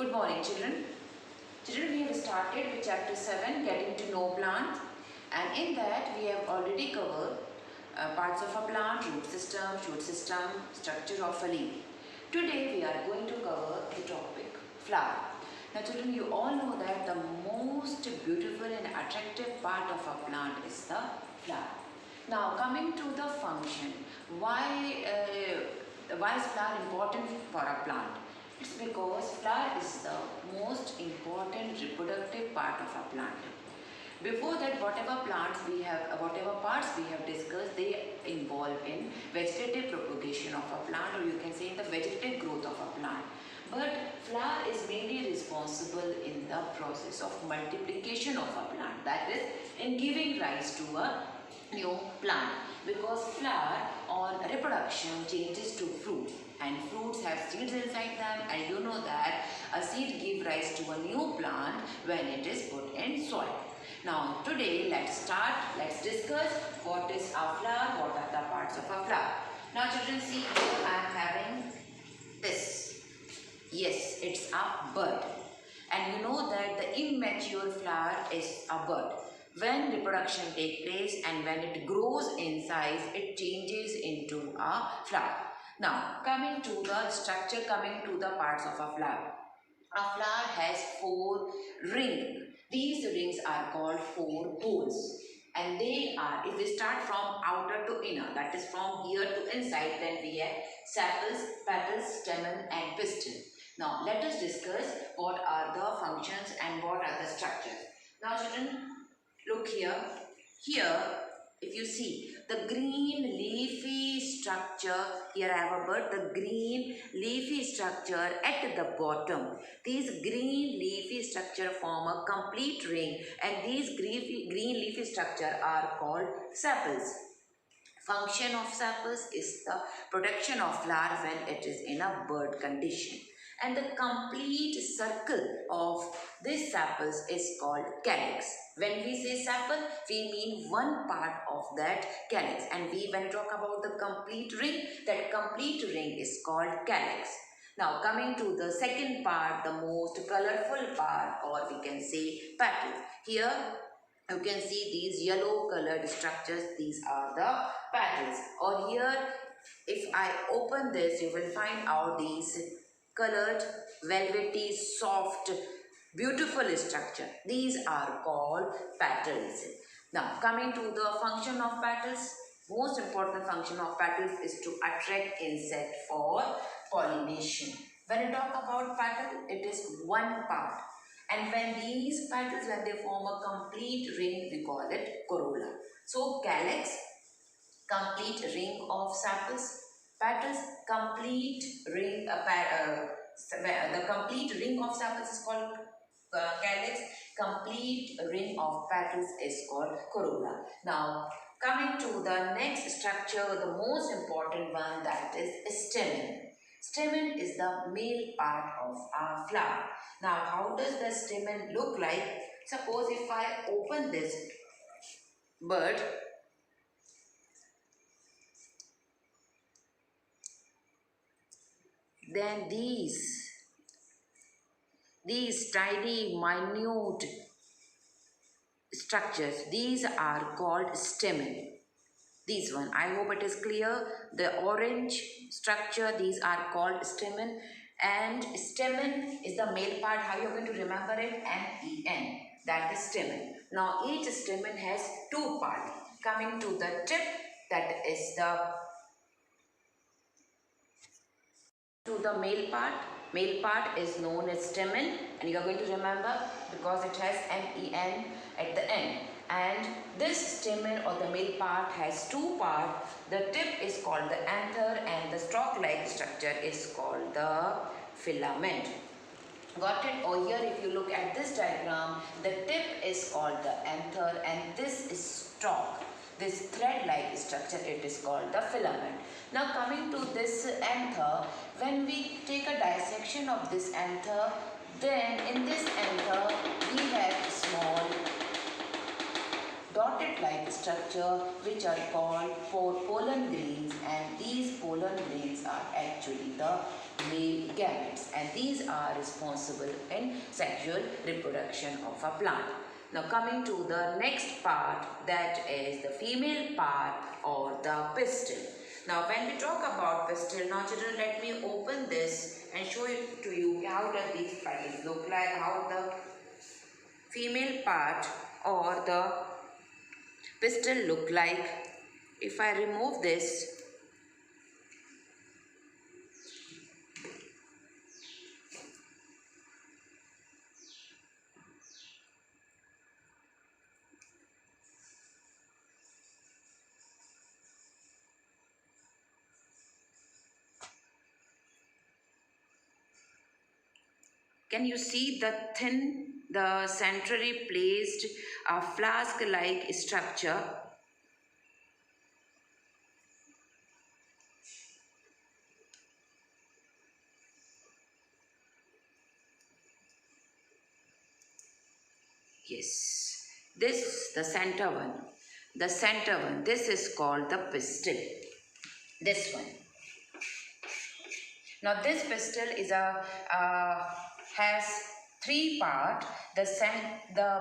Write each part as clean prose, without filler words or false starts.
Good morning, children. Children, we have started with chapter 7, Getting to Know Plant, and in that we have already covered parts of a plant, root system, shoot system, structure of a leaf. Today we are going to cover the topic flower. Now children, you all know that the most beautiful and attractive part of a plant is the flower. Now coming to the function, why is flower important for a plant? It's because flower is the most important reproductive part of a plant. Before that, whatever parts we have discussed, they involve in vegetative propagation of a plant, or you can say in the vegetative growth of a plant. But flower is mainly responsible in the process of multiplication of a plant, that is in giving rise to a new plant, because flower on reproduction changes to fruits, and fruits have seeds inside them, and you know that a seed gives rise to a new plant when it is put in soil. Now today let's discuss what is a flower, what are the parts of a flower. Now children, see here I am having this. Yes, it's a bud, and you know that the immature flower is a bud. When reproduction takes place and when it grows in size, it changes into a flower. Now coming to the structure, coming to the parts of a flower. A flower has 4 rings. These rings are called 4 holes, and they are, if we start from outer to inner, that is from here to inside, then we have sepals, petals, stamen and pistil. Now let us discuss what are the functions and what are the structures. Now children, look here. Here, if you see the green leafy structure, here I have a bird, the green leafy structure at the bottom. These green leafy structure form a complete ring, and these green leafy structure are called sepals. Function of sepals is the protection of flower when it is in a bud condition. And the complete circle of this sepals is called calyx. When we say sepal, we mean one part of that calyx. And when we talk about the complete ring, that complete ring is called calyx. Now coming to the second part, the most colorful part, or we can say petals. Here you can see these yellow colored structures, these are the petals. Or here, if I open this, you will find out these colored, velvety, soft, beautiful structure. These are called petals. Now coming to the function of petals, most important function of petals is to attract insect for pollination. When we talk about petal, it is one part. And when these petals, when they form a complete ring, we call it corolla. So calyx, complete ring of sepals. Petals, complete ring, the complete ring of sepals is called calyx. Complete ring of petals is called corolla. Now coming to the next structure, the most important one, that is stamen. Stamen is the male part of our flower. Now how does the stamen look like? Suppose if I open this bud, then these tiny minute structures, these are called stamen. These one, I hope it is clear. The orange structure, these are called stamen, and stamen is the male part. How you are going to remember it? M-E-N, that is stamen. Now each stamen has 2 parts. Coming to the tip, that is the male part is known as stamen, and you are going to remember because it has M-E-N at the end. And this stamen or the male part has 2 parts. The tip is called the anther, and the stalk-like structure is called the filament. Got it? Or here if you look at this diagram, the tip is called the anther, and this is stalk. This thread-like structure, it is called the filament. Now coming to this anther, when we take a dissection of this anther, then in this anther we have small dotted-like structure which are called pollen grains, and these pollen grains are actually the male gametes, and these are responsible in sexual reproduction of a plant. Now coming to the next part, that is the female part or the pistil. Now when we talk about pistil, now children, let me open this and show it to you how does these petals look like, how the female part or the pistil look like. If I remove this, can you see the the centrally placed flask-like structure? Yes, this the center one. The center one. This is called the pistil. This one. Now this pistil is has three part. The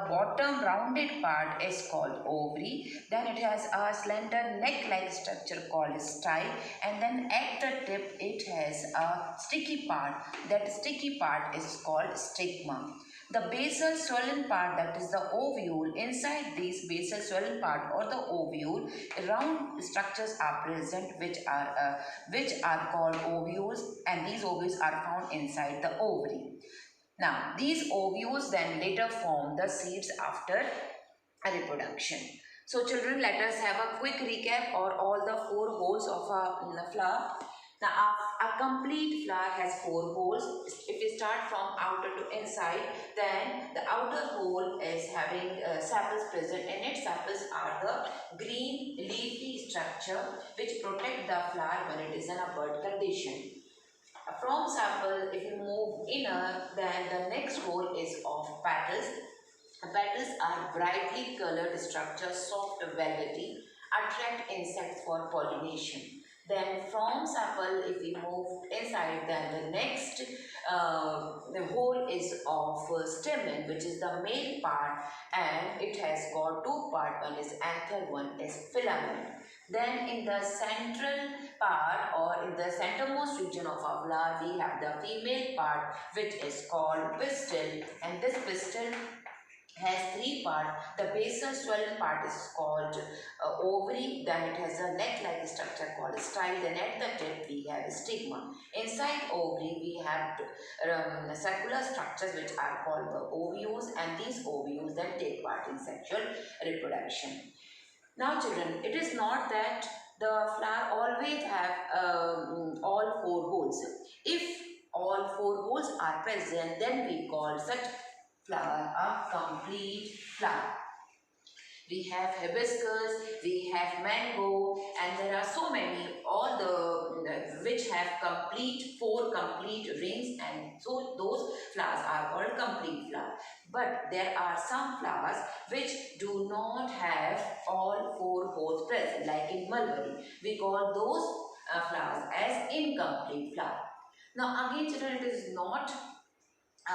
bottom rounded part is called ovary. Then it has a slender neck-like structure called style, and then at the tip it has a sticky part. That sticky part is called stigma. The basal swollen part, that is the ovule, inside this basal swollen part or the ovule, round structures are present which are called ovules, and these ovules are found inside the ovary. Now, these ovules then later form the seeds after reproduction. So, children, let us have a quick recap or all the four holes of a flower. Now, a complete flower has four holes. If we start from outer to inside, then the outer hole is having sepals present in it. Sepals are the green leafy structure which protect the flower when it is in a bud condition. From sepal, if you move inner, then the next hole is of petals. Petals are brightly colored structures, soft, velvety, attract insects for pollination. Then from sepal, if we move inside, then the next the hole is of stamen, which is the male part, and it has got two parts. One is anther, one is filament. Then in the central part or in the centermost region of our flower, we have the female part, which is called pistil, and this pistil has three parts. The basal swollen part is called ovary, then it has a neck-like structure called style, then at the tip we have a stigma. Inside ovary we have circular structures which are called the ovules, and these ovules then take part in sexual reproduction. Now children, it is not that the flower always have all four holes. If all four holes are present, then we call such flower a complete flower. We have hibiscus, we have mango, and there are so many, all the which have four complete rings, and so those flowers are called complete flower. But there are some flowers which do not have all four holes present, like in mulberry. We call those flowers as incomplete flower. Now again children, it is not a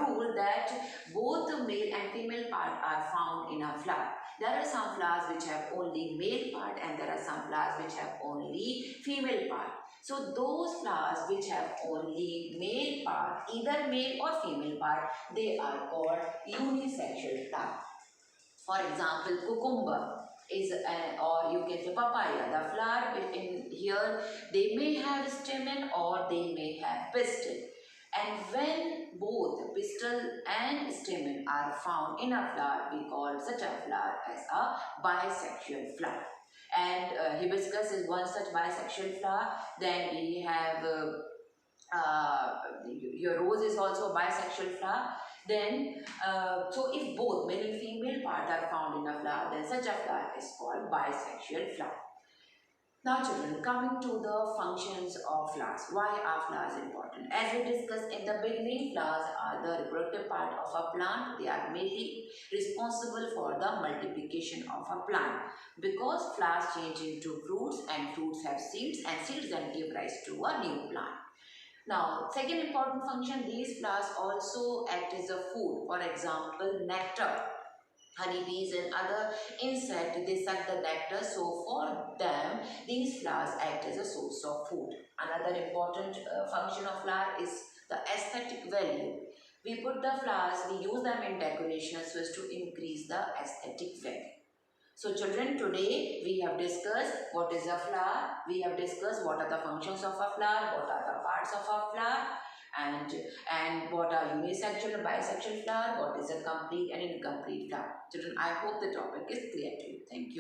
rule that both the male and female part are found in a flower. There are some flowers which have only male part, and there are some flowers which have only female part. So those flowers which have only male part, either male or female part, they are called unisexual flower. For example, cucumber is or you can say papaya. The flower in here, they may have stamen or they may have pistil. And when both pistil and stamen are found in a flower, we call such a flower as a bisexual flower. And hibiscus is one such bisexual flower. Then we have your rose is also a bisexual flower. Then, so if both male and female part are found in a flower, then such a flower is called bisexual flower. Now children, coming to the functions of flowers. Why are flowers important? As we discussed in the beginning, flowers are the reproductive part of a plant. They are mainly responsible for the multiplication of a plant because flowers change into fruits and fruits have seeds and seeds then give rise to a new plant. Now, second important function, these flowers also act as a food. For example, nectar. Honeybees and other insects, they suck the nectar. So for them, these flowers act as a source of food. Another important function of flower is the aesthetic value. We put the flowers, we use them in decoration so as to increase the aesthetic value. So children, today we have discussed what is a flower, we have discussed what are the functions of a flower, what are the parts of a flower, and what are unisexual and bisexual flower, what is a complete and incomplete flower. Children, I hope the topic is clear to you. Thank you.